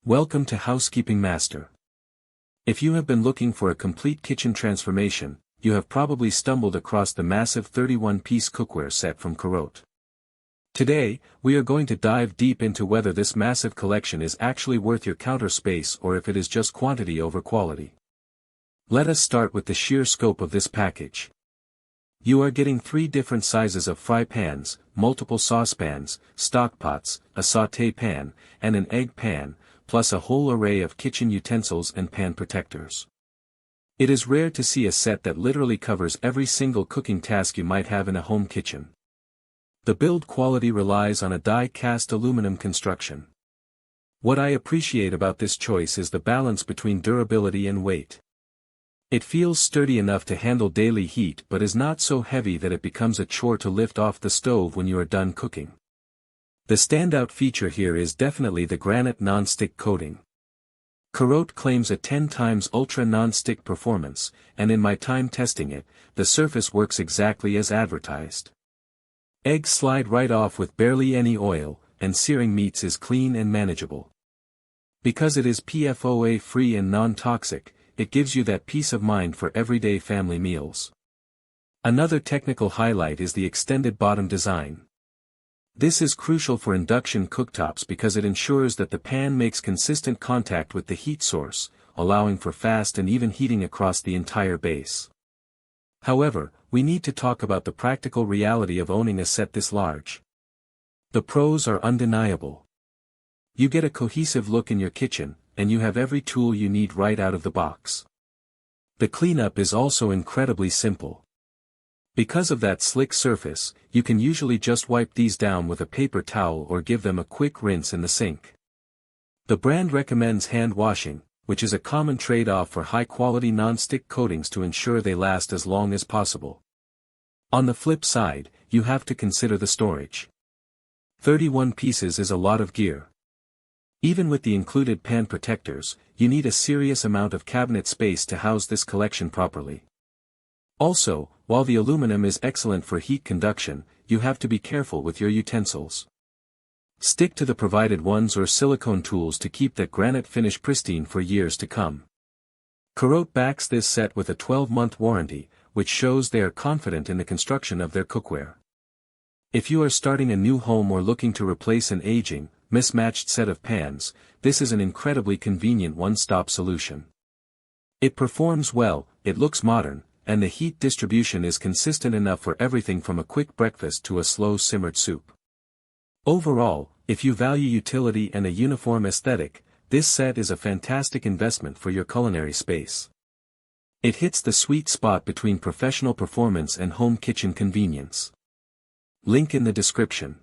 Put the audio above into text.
Welcome to Housekeeping Master. If you have been looking for a complete kitchen transformation, you have probably stumbled across the massive 31-piece cookware set from CAROTE. Today, we are going to dive deep into whether this massive collection is actually worth your counter space or if it is just quantity over quality. Let us start with the sheer scope of this package. You are getting 3 different sizes of fry pans, multiple saucepans, stockpots, a sauté pan, and an egg pan, plus a whole array of kitchen utensils and pan protectors. It is rare to see a set that literally covers every single cooking task you might have in a home kitchen. The build quality relies on a die-cast aluminum construction. What I appreciate about this choice is the balance between durability and weight. It feels sturdy enough to handle daily heat but is not so heavy that it becomes a chore to lift off the stove when you are done cooking. The standout feature here is definitely the Granite non-stick coating. CAROTE claims a 10 times ultra non-stick performance, and in my time testing it, the surface works exactly as advertised. Eggs slide right off with barely any oil, and searing meats is clean and manageable. Because it is PFOA free and non-toxic, it gives you that peace of mind for everyday family meals. Another technical highlight is the extended bottom design. This is crucial for induction cooktops because it ensures that the pan makes consistent contact with the heat source, allowing for fast and even heating across the entire base. However, we need to talk about the practical reality of owning a set this large. The pros are undeniable. You get a cohesive look in your kitchen, and you have every tool you need right out of the box. The cleanup is also incredibly simple. Because of that slick surface, you can usually just wipe these down with a paper towel or give them a quick rinse in the sink. The brand recommends hand washing, which is a common trade-off for high-quality non-stick coatings to ensure they last as long as possible. On the flip side, you have to consider the storage. 31 pieces is a lot of gear. Even with the included pan protectors, you need a serious amount of cabinet space to house this collection properly. Also, while the aluminum is excellent for heat conduction, you have to be careful with your utensils. Stick to the provided ones or silicone tools to keep that granite finish pristine for years to come. CAROTE backs this set with a 12-month warranty, which shows they are confident in the construction of their cookware. If you are starting a new home or looking to replace an aging, mismatched set of pans, this is an incredibly convenient one-stop solution. It performs well, it looks modern, and the heat distribution is consistent enough for everything from a quick breakfast to a slow-simmered soup. Overall, if you value utility and a uniform aesthetic, this set is a fantastic investment for your culinary space. It hits the sweet spot between professional performance and home kitchen convenience. Link in the description.